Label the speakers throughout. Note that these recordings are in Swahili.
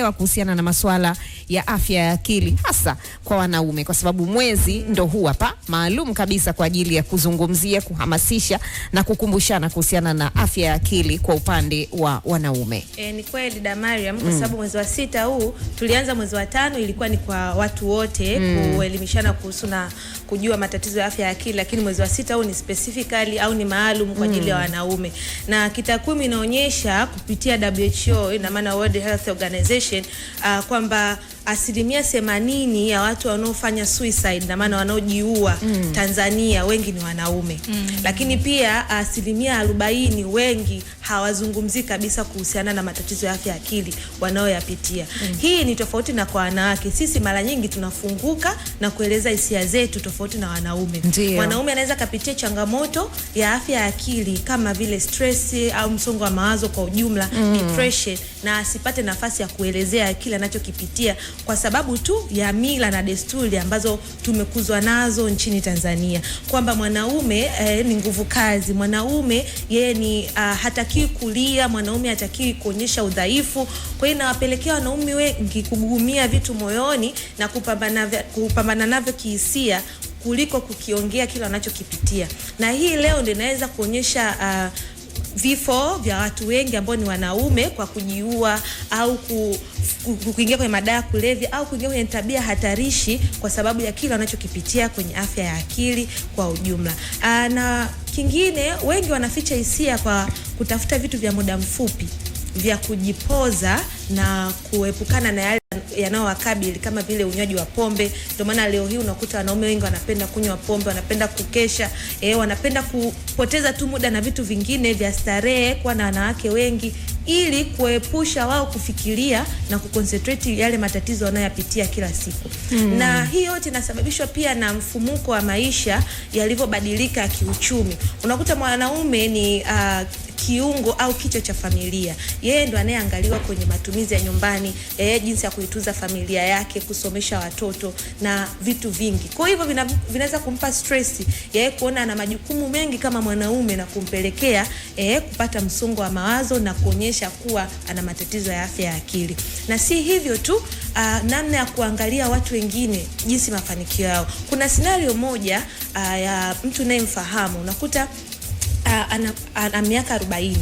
Speaker 1: kuhusiana na masuala ya afya ya akili hasa kwa wanaume, kwa sababu mwezi ndo huu hapa maalum kabisa kwa ajili ya kuzungumzia, kuhamasisha na kukumbushana kuhusiana na afya ya akili kwa upande wa wanaume.
Speaker 2: Ni kweli Damariam, kwa sababu mwezi wa 6 huu tulianza, mwezi wa 5 ilikuwa ni kwa watu wote kuelimishana kuhusu na kujua matatizo ya afya ya akili, lakini mwezi wa 6 huu ni specifically au ni maalum kwa ajili ya wanaume. Na kitakwimu inaonyesha kupitia WHO, ina maana World Health Organization, kwamba 80% ya watu wanaofanya suicide, na maana wanaojiua Tanzania wengi ni wanaume. Lakini pia 40% wengi hawazungumzi kabisa kuhusiana na matatizo ya afya ya akili wanaoyapitia. Hii ni tofauti na kwa wanawake. Sisi mara nyingi tunafunguka na kueleza hisia zetu tofauti na wanaume. Wanaume anaweza kupitia changamoto ya afya ya akili kama vile stress au msongo wa mawazo kwa ujumla, depression, na asipate nafasi ya kuelezea kile anachokipitia kwa sababu tu ya mila na desturi ambazo tumekuzwa nazo nchini Tanzania, kwamba mwanaume ni nguvu kazi, mwanaume yeye ni hataki kulia, mwanaume hataki kuonyesha udhaifu. Kwa hiyo inawapelekea wanaume wengi kugumia vitu moyoni na kupambana navyo kihisia kuliko kukiongea kile wanachokipitia. Na hii leo ndio inaweza kuonyesha vifo vya watu wengi ambao ni wanaume kwa kujiua au kuingia kwenye madawa ya kulevya au kuingia kwenye tabia hatarishi kwa sababu ya kile wanachokipitia kwenye afya ya akili kwa ujumla. Na kingine, wengi wanaficha hisia kwa kutafuta vitu vya muda mfupi vya kujipoza na kuepukana na yale yanayowakabili kama vile unywaji wa pombe. Ndio maana leo hii unakuta wanaume wengi wanapenda kunywa pombe, wanapenda kukesha, wanapenda kupoteza tu muda na vitu vingine vya starehe kwa na wanawake wengi, ili kuepusha wao kufikiria na kuconcentrate yale matatizo wanayopitia kila siku. Na hii yote inasababishwa pia na mfumuko wa maisha yalivyobadilika kiuchumi. Unakuta mwanaume ni kiungo au kichwa cha familia. Yeye ndo anayeangaliwa kwenye matumizi ya nyumbani, jinsi ya kuitunza familia yake, kusomesha watoto na vitu vingi. Kwa hivyo vinaweza kumpa stress yeye kuona ana majukumu mengi kama mwanaume na kumpelekea kupata msongo wa mawazo na kuonyesha kuwa ana matatizo ya afya ya akili. Na si hivyo tu, namna ya kuangalia watu wengine jinsi mafanikio yao. Kuna scenario moja ya mtu nayemfahamu, unakuta ana miaka 40,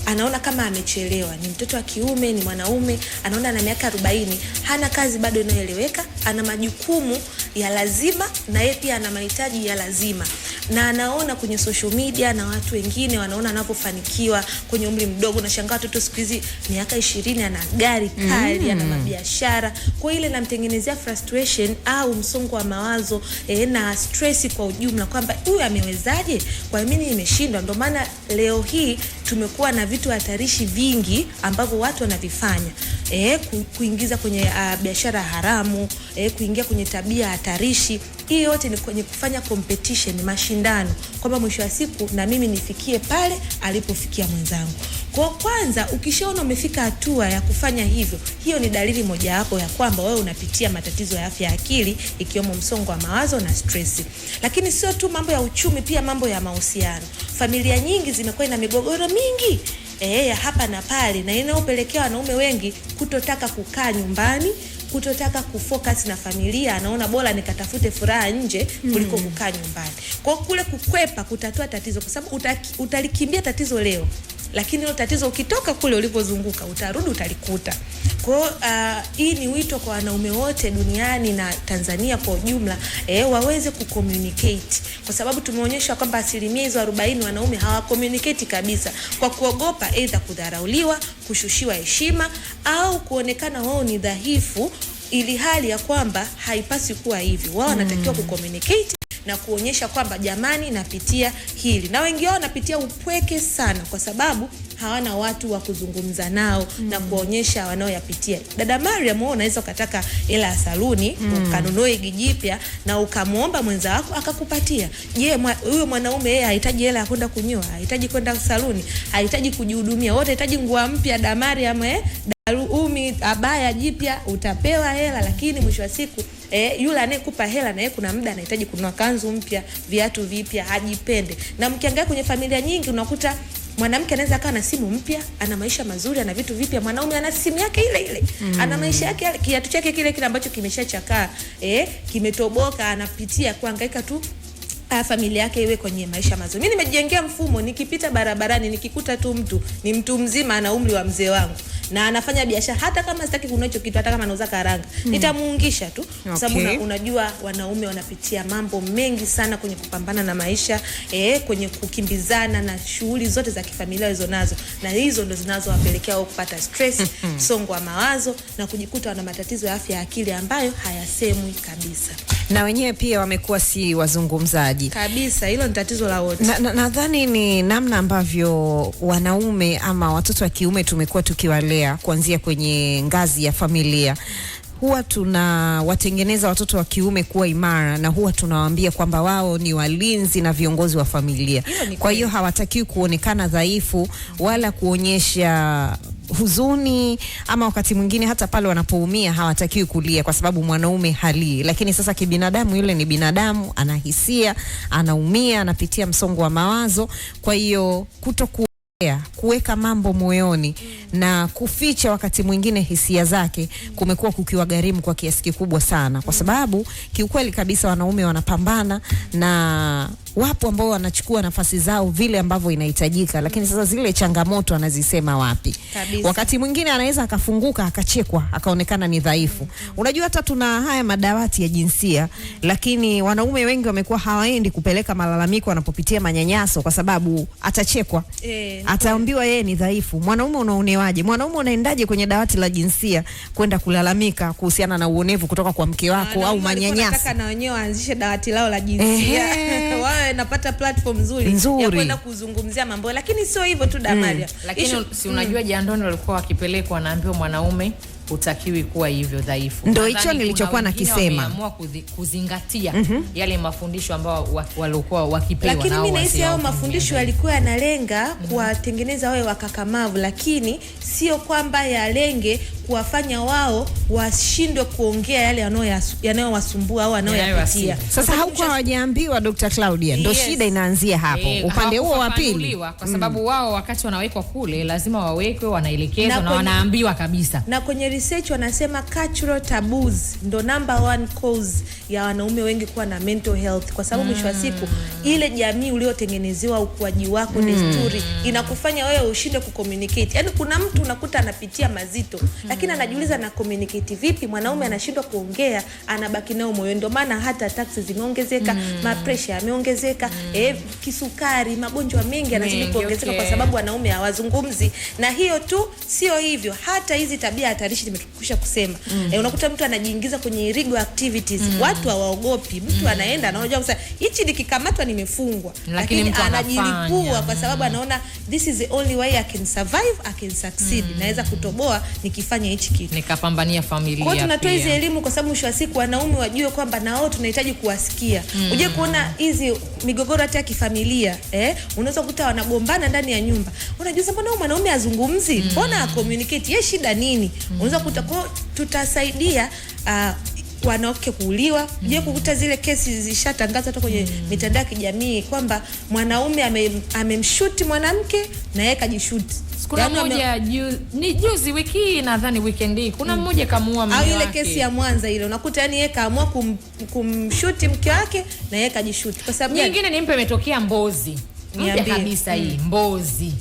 Speaker 2: anaona kama amechelewa, ni mtoto wa kiume, ni mwanaume, anaona ana miaka 40, hana kazi bado inayoeleweka, ana majukumu ya lazima na yeye pia ana mahitaji ya lazima, na anaona kwenye social media na watu wengine wanaona anapofanikiwa kwenye umri mdogo. Na shangaa watoto siku hizi miaka 20 ana gari kali, ana mabiashara. Kwa ile namtengenezea frustration au msongo wa mawazo na stress kwa ujumla, kwamba huyu amewezaje, kwa mimi nimeshindwa. Ndio maana leo hii tumekuwa na vitu hatarishi vingi ambavyo watu wanavifanya, kuingiza kwenye biashara haramu, kuingia kwenye tabia hatarishi. Hii yote ni kwenye kufanya competition, mashindano, kwamba mwisho wa siku na mimi nifikie pale alipofikia mwenzangu. Kwa kwanza, ukishaona umefika hatua ya kufanya hivyo, hiyo ni dalili moja hapo ya kwamba wewe unapitia matatizo ya afya ya akili, ikiwemo msongo wa mawazo na stress. Lakini sio tu mambo ya uchumi, pia mambo ya mahusiano. Familia nyingi zimekuwa na migogoro mingi ya hapa na pale, na inayopelekea wanaume wengi kutotaka kukaa nyumbani, kutotaka kufocus na familia. Anaona bora nikatafute furaha nje kuliko kukaa nyumbani. Kwa kule kukwepa kutatua tatizo, kwa sababu utalikimbia tatizo leo, lakini hilo tatizo ukitoka kule ulipozunguka utarudi utalikuta. Kwa hii ni wito kwa wanaume wote duniani na Tanzania kwa ujumla, waweze kucommunicate, kwa sababu tumeonyesha kwamba 40% wanaume hawacommunicate kabisa kwa kuogopa aidha kudharauliwa, kushushiwa heshima au kuonekana wao ni dhaifu, ili hali ya kwamba haipasi kuwa hivi. Wao wanatakiwa kucommunicate na kuonyesha kwamba jamani, napitia hili. Na wengi wao wanapitia upweke sana kwa sababu hawana watu wa kuzungumza nao na kuonyesha wanaoyapitia. Dada Mariam, wewe unaweza ukataka hela ya saluni, ukanunue gijipya na ukamuomba mwenza wako akakupatia. Je, huyo mwanaume yeye hahitaji hela ya kwenda kunyoa, hahitaji kwenda saluni, hahitaji kujihudumia? Wote hahitaji nguo mpya. Dada Mariam, abaya jipya utapewa hela, lakini mwisho wa siku yule anayekupa hela na yeye kuna muda anahitaji kununua kanzu mpya, viatu vipya, hajipende. Na mkiangalia kwenye familia nyingi unakuta Mwanamke anaweza akawa na simu mpya, ana maisha mazuri, ana vitu vipya. Mwanaume ana simu yake ile ile, ana maisha yake, kiatu chake kile kile ambacho kimeshachakaa, kimetoboka, anapitia kuhangaika tu familia yake iwe kwenye maisha mazuri. Mimi nimejengea mfumo, nikipita barabarani nikikuta tu mtu ni mtu mzima ana umri wa mzee wangu na anafanya biashara, hata kama sitaki kununua hicho kitu, hata kama anauza karanga, nitamuungisha tu, kwa sababu unajua wanaume wanapitia mambo mengi sana kwenye kupambana na maisha, kwenye kukimbizana na shughuli zote za kifamilia walizonazo, na hizo ndo zinazowapelekea wao kupata stress, msongo wa mawazo na kujikuta wana matatizo ya afya ya akili ambayo hayasemwi kabisa.
Speaker 1: Na wenyewe pia wamekuwa si wazungumzaji
Speaker 2: kabisa. Hilo ni tatizo la wote.
Speaker 1: Nadhani ni namna ambavyo wanaume ama watoto wa kiume tumekuwa tukiwalea kuanzia kwenye ngazi ya familia. Huwa tunawatengeneza watoto wa kiume kuwa imara, na huwa tunawaambia kwamba wao ni walinzi na viongozi wa familia. Kwa hiyo hawatakiwi kuonekana dhaifu wala kuonyesha huzuni, ama wakati mwingine hata pale wanapoumia hawatakiwi kulia, kwa sababu mwanaume halii. Lakini sasa kibinadamu, yule ni binadamu, ana hisia, anaumia, anapitia msongo wa mawazo. Kwa hiyo kuweka mambo moyoni na kuficha wakati mwingine hisia zake kumekuwa kukiwagharimu kwa kiasi kikubwa sana, kwa sababu kiukweli kabisa wanaume wanapambana na wapo ambao wanachukua nafasi zao vile ambavyo inahitajika, lakini sasa zile changamoto anazisema wapi? Kabisa. Wakati mwingine anaweza akafunguka akachekwa akaonekana ni dhaifu. Unajua hata tuna haya madawati ya jinsia, lakini wanaume wengi wamekuwa hawaendi kupeleka malalamiko wanapopitia manyanyaso, kwa sababu atachekwa. Ataambiwa yeye ni dhaifu. Mwanaume unaonewaje? Mwanaume unaendaje kwenye dawati la jinsia kwenda kulalamika kuhusiana na uonevu kutoka kwa mke wako au manyanyaso?
Speaker 2: Nataka na wenyewe waanzishe dawati lao la jinsia. Napata platform nzuri ya kwenda kuzungumzia mambo, lakini sio hivyo tu Damaria.
Speaker 3: Lakini si unajua jandoni walikuwa wakipelekwa wanaambiwa mwanaume utakiwi kuwa hivyo dhaifu.
Speaker 1: Ndio hicho nilichokuwa nakisema.
Speaker 3: Wameamua kuzingatia yale mafundisho ambao walikuwa wakipewa.
Speaker 2: Lakini mimi nahisi hao mafundisho yalikuwa yanalenga kuwatengeneza wawe wakakamavu, lakini sio kwamba yalenge kuwafanya wao washindwe kuongea yale yanayowasumbua au wanayoyapitia.
Speaker 1: Sasa haukuwa hawajaambiwa Dr. Claudia, ndio shida inaanzia hapo. Upande huo wa pili,
Speaker 3: kwa sababu wao wakati wanawekwa kule lazima wawekwe, wanaelekezwa na wanaambiwa kabisa.
Speaker 2: Na kwenye research wanasema cultural taboos ndo number 1 cause ya wanaume wengi kuwa na mental health, kwa sababu mwisho wa siku ile jamii uliotengenezewa ukuaji wako, desturi inakufanya wewe ushinde kucommunicate. Yaani kuna mtu unakuta anapitia mazito, lakini anajiuliza na communicate vipi? Mwanaume anashindwa kuongea, anabaki nao moyo. Ndio maana hata taksi zimeongezeka, pressure yameongezeka, kisukari, magonjwa mengi yanazidi kuongezeka kwa sababu wanaume hawazungumzi. Na hiyo tu sio hivyo, hata hizi tabia hatarishi nimetukisha kusema. Unakuta mtu anajiingiza kwenye illegal activities, watu hawaogopi. Mtu anaenda anaona sasa hichi nikikamatwa nimefungwa, lakini anajilipua kwa sababu anaona this is the only way I can survive, I can succeed. Naweza kutoboa nikifanya hichi kitu,
Speaker 3: nikapambania familia.
Speaker 2: Kwa tunatoa hizi elimu kwa sababu mwisho wa siku wanaume wajue kwamba na wao tunahitaji kuwasikia. Uje kuona hizi migogoro hata ya kifamilia, unaweza kukuta wanagombana ndani ya nyumba. Unajua mbona mwanaume azungumzi? Mbona communicate? Yeye shida nini? Unaweza kukuta tutasaidia wanawake kuuliwa. Je, kukuta zile kesi zishatangazwa hata kwenye mitandao ya kijamii kwamba mwanaume amemshuti mwanamke na yeye kajishuti.
Speaker 3: Kuna mmoja ni juzi wiki nadhani weekend hii kuna mmoja kamuua mume wake.
Speaker 2: Au ile kesi ya Mwanza ile unakuta yani yeye kaamua kumshuti mke wake na yeye kajishuti. Kwa sababu
Speaker 3: nyingine nimpe imetokea Mbozi. Mpya kabisa hii Mbozi.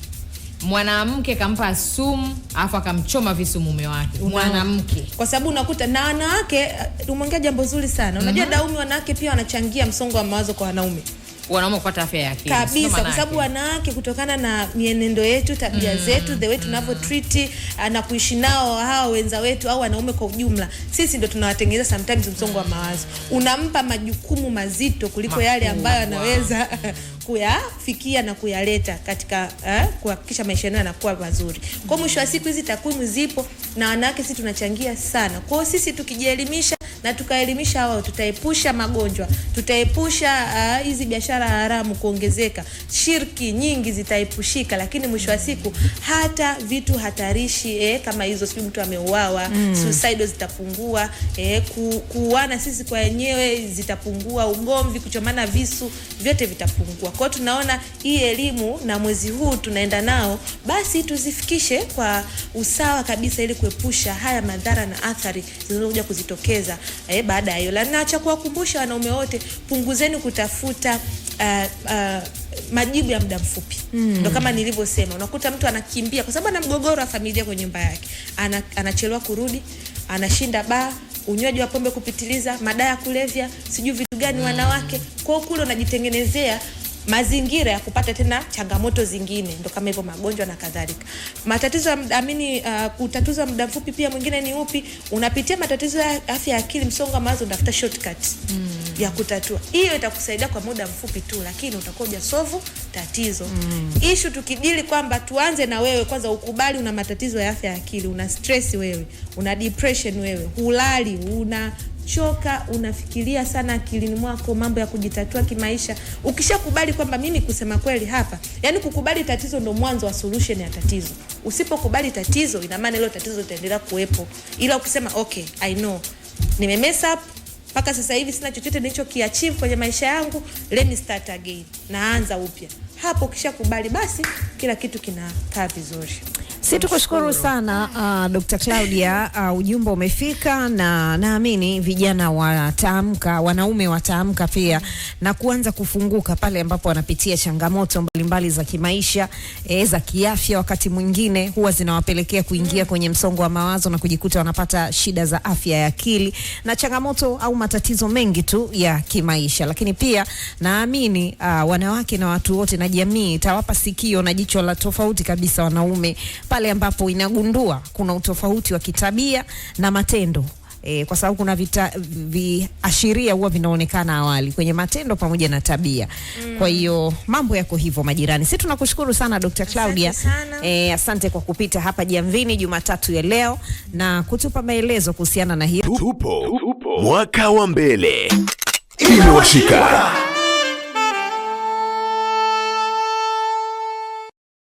Speaker 3: Mwanamke kampa sumu afa akamchoma visu mume wake. Mwanamke.
Speaker 2: Kwa sababu unakuta na wanawake, umeongea jambo zuri sana. Unajua Daumu, wanawake pia wanachangia msongo wa mawazo kwa wanaume.
Speaker 3: Wanaume kupata afya ya akili
Speaker 2: kabisa, kwa sababu wanawake kutokana na mienendo yetu, tabia zetu, the way tunavyo treat na kuishi nao hao wenza wetu au wanaume kwa ujumla, sisi ndio tunawatengeneza sometimes msongo wa mawazo. Unampa majukumu mazito kuliko yale ambayo anaweza kuyafikia na kuyaleta katika kuhakikisha maisha yao yanakuwa mazuri. Kwa mwisho wa siku hizi takwimu zipo na wanawake sisi tunachangia sana. Kwa hiyo sisi tukijielimisha na tukaelimisha wao, tutaepusha magonjwa, tutaepusha hizi biashara haramu kuongezeka, shirki nyingi zitaepushika, lakini mwisho wa siku hata vitu hatarishi kama hizo, sio mtu ameuawa, suicide zitapungua, kuuana sisi kwa wenyewe zitapungua, ugomvi, kuchomana visu, vyote vitapungua. Kwa hiyo tunaona hii elimu na mwezi huu tunaenda nao, basi tuzifikishe kwa usawa kabisa ili kuepusha haya madhara na athari zinazokuja kuzitokeza baada ya hiyo. Na cha kuwakumbusha wanaume wote, punguzeni kutafuta majibu ya muda mfupi. Ndio kama nilivyosema, unakuta mtu anakimbia kwa sababu ana mgogoro wa familia kwenye nyumba yake, anachelewa kurudi, anashinda baa, unywaji wa pombe kupitiliza, madawa ya kulevya, sijui vitu gani wanawake. Kwa hiyo kule unajitengenezea mazingira ya kupata tena changamoto zingine, ndo kama hivyo magonjwa na kadhalika. Matatizo kutatuza muda mfupi pia mwingine ni upi? Unapitia matatizo ya afya ya akili, msongo wa mawazo, unatafuta shortcut ya kutatua. Hiyo itakusaidia kwa muda mfupi tu, lakini utakuwa hujasolve tatizo. Issue tukidili kwamba tuanze na wewe kwanza, ukubali una matatizo ya afya ya akili, una stress wewe, una depression wewe, hulali, choka, unafikiria sana akilini mwako mambo ya kujitatua kimaisha. Ukishakubali kwamba mimi kusema kweli hapa, yani kukubali tatizo ndo mwanzo wa solution ya tatizo. Usipokubali tatizo, ina maana hilo tatizo litaendelea kuwepo. Ila ukisema okay, I know, nimemess up, mpaka sasa hivi sina chochote nilichokiachieve kwenye maisha yangu, let me start again, naanza upya. Hapo ukishakubali, basi kila kitu kinakaa vizuri.
Speaker 1: Si tukushukuru sana Dr. Claudia, ujumbe umefika, na naamini vijana wataamka, wanaume wataamka pia na kuanza kufunguka pale ambapo wanapitia changamoto mbalimbali za kimaisha, za kiafya. Wakati mwingine huwa zinawapelekea kuingia kwenye msongo wa mawazo na kujikuta wanapata shida za afya ya akili na changamoto au matatizo mengi tu ya kimaisha. Lakini pia naamini wanawake na watu wote na jamii tawapa sikio na jicho la tofauti kabisa wanaume pale ambapo inagundua kuna utofauti wa kitabia na matendo. Kwa sababu kuna viashiria huwa vinaonekana awali kwenye matendo pamoja na tabia. Kwa hiyo mambo yako hivyo majirani. Sisi tunakushukuru sana Dr. Claudia. Asante kwa kupita hapa Jamvini Jumatatu ya leo na kutupa maelezo kuhusiana na hiyo.
Speaker 4: Tupo mwaka wa mbele. Imewashika.